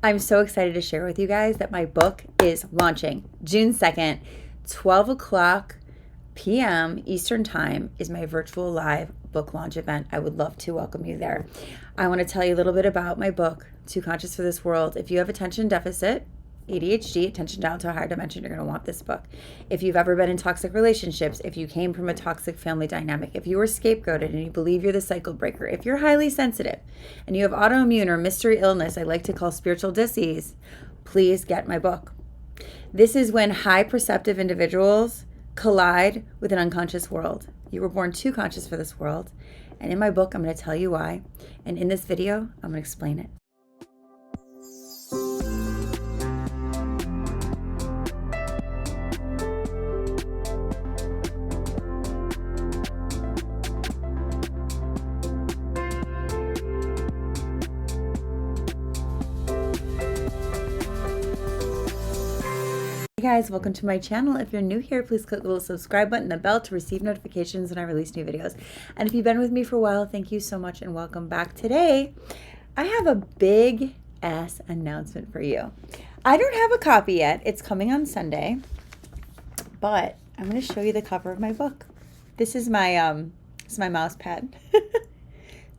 I'm so excited to share with you guys that my book is launching June 2nd, 12 o'clock p.m. Eastern Time is my virtual live book launch event. I would love to welcome you there. I want to tell you a little bit about my book, Too Conscious for This World. If you have attention deficit, ADHD, attention down to a higher dimension, you're going to want this book. If you've ever been in toxic relationships, if you came from a toxic family dynamic, if you were scapegoated and you believe you're the cycle breaker, if you're highly sensitive and you have autoimmune or mystery illness I like to call spiritual disease, please get my book. This is when high perceptive individuals collide with an unconscious world. You were born too conscious for this world. And in my book, I'm going to tell you why. And in this video, I'm going to explain it. Hey guys, welcome to my channel. If you're new here, please click the little subscribe button and the bell to receive notifications when I release new videos. And if you've been with me for a while, thank you so much and welcome back. Today, I have a big ass announcement for you. I don't have a copy yet. It's coming on Sunday, but I'm going to show you the cover of my book. This is my mouse pad.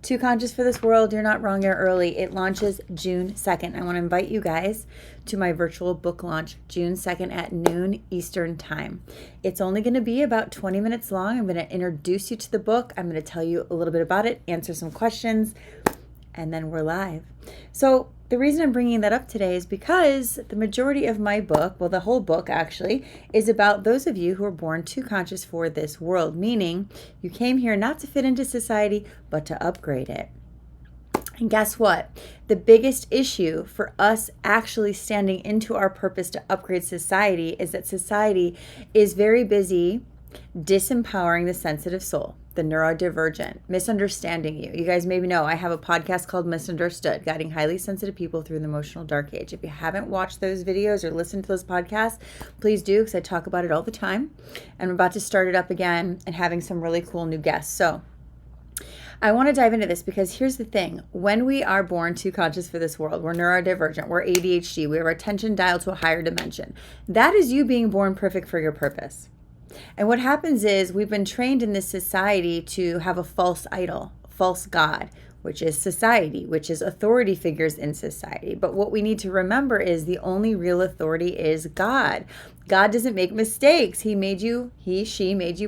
Too Conscious for This World, You're Not Wrong, You're Early. It launches June 2nd. I want to invite you guys to my virtual book launch June 2nd at noon Eastern Time. It's only going to be about 20 minutes long. I'm going to introduce you to the book. I'm going to tell you a little bit about it, answer some questions, and then we're live. So the reason I'm bringing that up today is because the majority of my book, well, the whole book actually, is about those of you who are born too conscious for this world, meaning you came here not to fit into society, but to upgrade it. And guess what? The biggest issue for us actually standing into our purpose to upgrade society is that society is very busy disempowering the sensitive soul, the neurodivergent, misunderstanding you. You guys maybe know I have a podcast called Misunderstood, guiding highly sensitive people through the emotional dark age. If you haven't watched those videos or listened to those podcasts, please do, because I talk about it all the time. And I'm about to start it up again and having some really cool new guests. So I want to dive into this because here's the thing. When we are born too conscious for this world, we're neurodivergent, we're ADHD, we have our attention dialed to a higher dimension. That is you being born perfect for your purpose. And what happens is we've been trained in this society to have a false idol, false God, which is society, which is authority figures in society. But what we need to remember is the only real authority is God. God doesn't make mistakes. She made you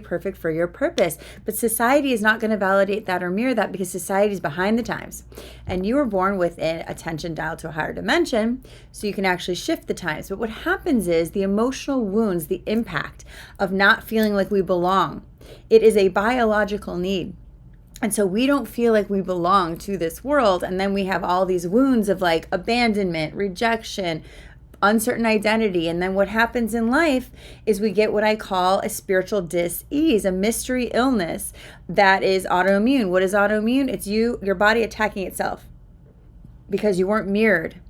perfect for your purpose. But society is not going to validate that or mirror that because society is behind the times. And you were born with an attention dialed to a higher dimension, so you can actually shift the times. But what happens is the emotional wounds, the impact of not feeling like we belong, it is a biological need. And so we don't feel like we belong to this world. And then we have all these wounds of like abandonment, rejection, uncertain identity. And then what happens in life is we get what I call a spiritual dis-ease, a mystery illness that is autoimmune. What is autoimmune? It's your body attacking itself because you weren't mirrored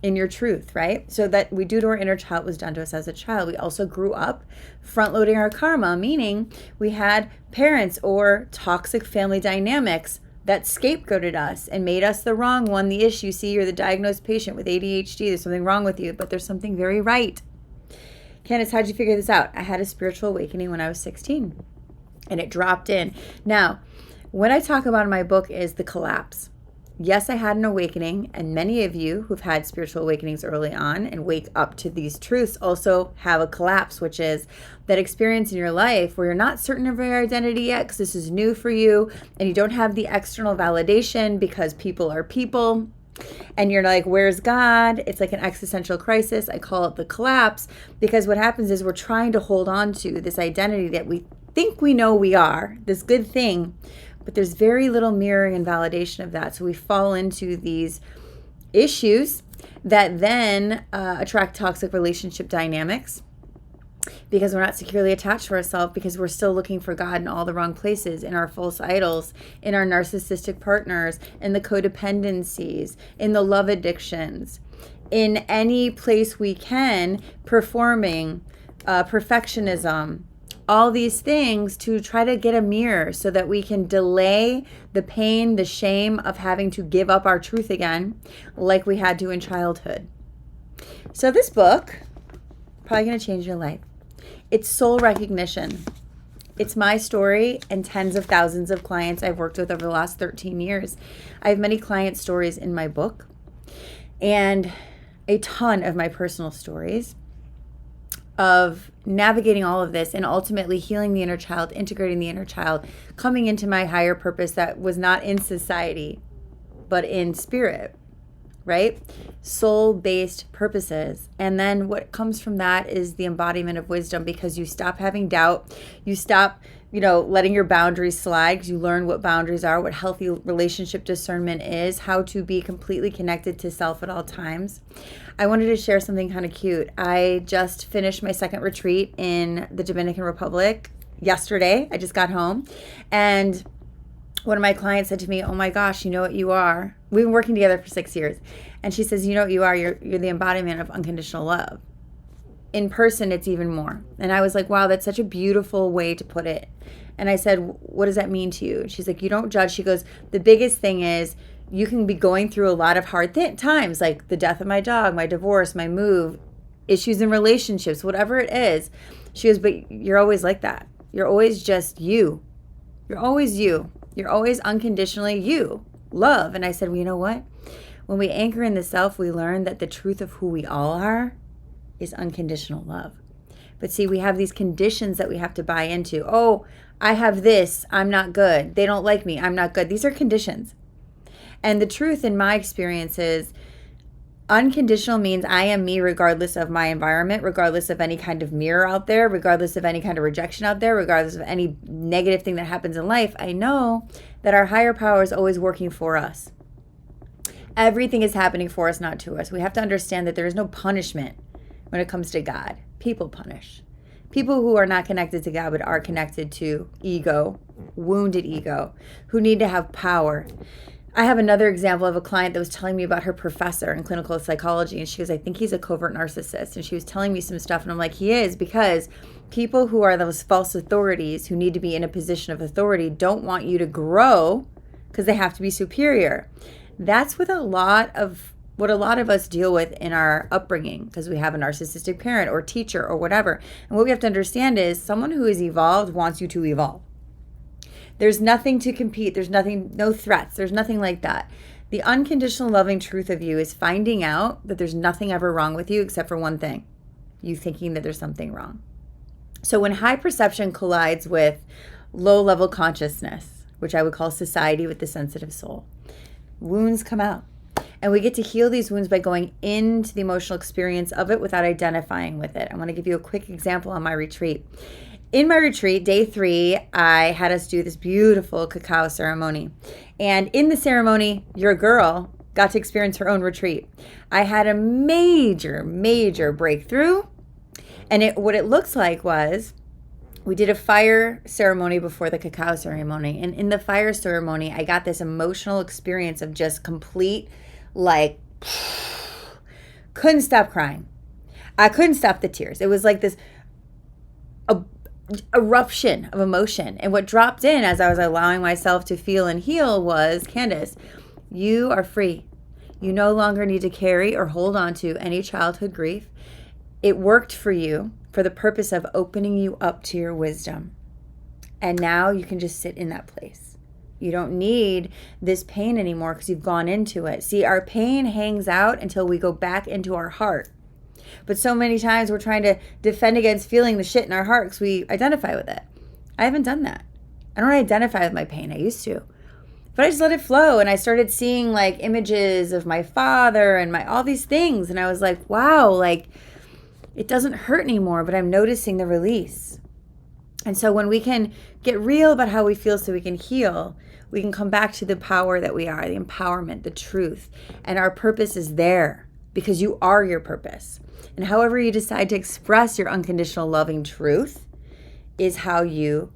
in your truth, right? So that we do to our inner child was done to us as a child. We also grew up front loading our karma, meaning we had parents or toxic family dynamics that scapegoated us and made us the wrong one, the issue. See, you're the diagnosed patient with ADHD. There's something wrong with you, but there's something very right. Candace, how'd you figure this out? I had a spiritual awakening when I was 16 and it dropped in. Now, what I talk about in my book is the collapse. Yes, I had an awakening, and many of you who've had spiritual awakenings early on and wake up to these truths also have a collapse, which is that experience in your life where you're not certain of your identity yet because this is new for you and you don't have the external validation because people are people. And you're like, where's God? It's like an existential crisis. I call it the collapse because what happens is we're trying to hold on to this identity that we think we know we are, this good thing, but there's very little mirroring and validation of that. So we fall into these issues that then attract toxic relationship dynamics because we're not securely attached to ourselves because we're still looking for God in all the wrong places, in our false idols, in our narcissistic partners, in the codependencies, in the love addictions, in any place we can, performing, perfectionism, all these things to try to get a mirror so that we can delay the pain, the shame of having to give up our truth again like we had to in childhood. So this book, probably going to change your life. It's soul recognition. It's my story and tens of thousands of clients I've worked with over the last 13 years. I have many client stories in my book and a ton of my personal stories of navigating all of this and ultimately healing the inner child, integrating the inner child, coming into my higher purpose that was not in society, but in spirit, right? Soul-based purposes. And then what comes from that is the embodiment of wisdom, because you stop having doubt. You stop, letting your boundaries slide, because you learn what boundaries are, what healthy relationship discernment is, how to be completely connected to self at all times. I wanted to share something kind of cute. I just finished my second retreat in the Dominican Republic yesterday. I just got home, and one of my clients said to me, "Oh my gosh, you know what you are?" We've been working together for 6 years. And she says, "You know what you are? You're the embodiment of unconditional love." In person, it's even more. And I was like, wow, that's such a beautiful way to put it. And I said, "What does that mean to you?" And she's like, "You don't judge." She goes, "The biggest thing is you can be going through a lot of hard times, like the death of my dog, my divorce, my move, issues in relationships, whatever it is." She goes, "But you're always like that. You're always just you. You're always you. You're always unconditionally you. Love." And I said, "Well, you know what? When we anchor in the self, we learn that the truth of who we all are is unconditional love. But see, we have these conditions that we have to buy into. Oh, I have this. I'm not good. They don't like me. I'm not good." These are conditions. And the truth in my experience is unconditional means I am me regardless of my environment, regardless of any kind of mirror out there, regardless of any kind of rejection out there, regardless of any negative thing that happens in life. I know that our higher power is always working for us. Everything is happening for us, not to us. We have to understand that there is no punishment when it comes to God. People punish. People who are not connected to God but are connected to ego, wounded ego, who need to have power. I have another example of a client that was telling me about her professor in clinical psychology, and she goes, "I think he's a covert narcissist." And she was telling me some stuff, and I'm like, he is, because people who are those false authorities who need to be in a position of authority don't want you to grow because they have to be superior. That's what a lot of us deal with in our upbringing, because we have a narcissistic parent or teacher or whatever. And what we have to understand is someone who is evolved wants you to evolve. There's nothing to compete. There's nothing, no threats. There's nothing like that. The unconditional loving truth of you is finding out that there's nothing ever wrong with you except for one thing, you thinking that there's something wrong. So when high perception collides with low level consciousness, which I would call society with the sensitive soul, wounds come out. And we get to heal these wounds by going into the emotional experience of it without identifying with it. I want to give you a quick example on my retreat. In my retreat, day 3, I had us do this beautiful cacao ceremony. And in the ceremony, your girl got to experience her own retreat. I had a major, major breakthrough. And what it looks like was, we did a fire ceremony before the cacao ceremony. And in the fire ceremony, I got this emotional experience of just complete, couldn't stop crying. I couldn't stop the tears. It was like this eruption of emotion. And what dropped in as I was allowing myself to feel and heal was, "Candace, you are free. You no longer need to carry or hold on to any childhood grief. It worked for you for the purpose of opening you up to your wisdom. And now you can just sit in that place. You don't need this pain anymore because you've gone into it." See, our pain hangs out until we go back into our heart. But so many times we're trying to defend against feeling the shit in our heart because we identify with it. I haven't done that. I don't identify with my pain. I used to. But I just let it flow, and I started seeing images of my father and all these things. And I was like, wow, it doesn't hurt anymore, but I'm noticing the release. And so when we can get real about how we feel so we can heal, we can come back to the power that we are, the empowerment, the truth. And our purpose is there because you are your purpose. And however you decide to express your unconditional loving truth is how you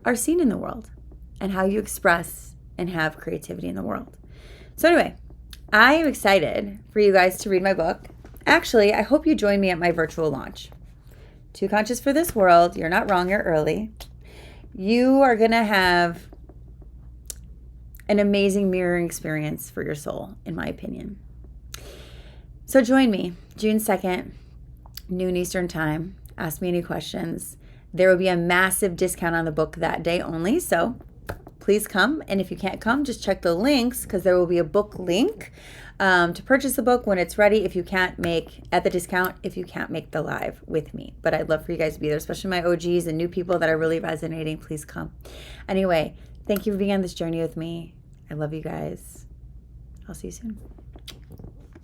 are seen in the world and how you express and have creativity in the world. So anyway, I am excited for you guys to read my book. Actually, I hope you join me at my virtual launch. Too Conscious for This World. You're not wrong, you're early. You are going to have an amazing mirroring experience for your soul, in my opinion. So join me. June 2nd, noon Eastern time. Ask me any questions. There will be a massive discount on the book that day only, so please come. And if you can't come, just check the links, because there will be a book link to purchase the book when it's ready. If you can't make at the discount, if you can't make the live with me, but I'd love for you guys to be there, especially my OGs and new people that are really resonating. Please come. Anyway, thank you for being on this journey with me. I love you guys. I'll see you soon.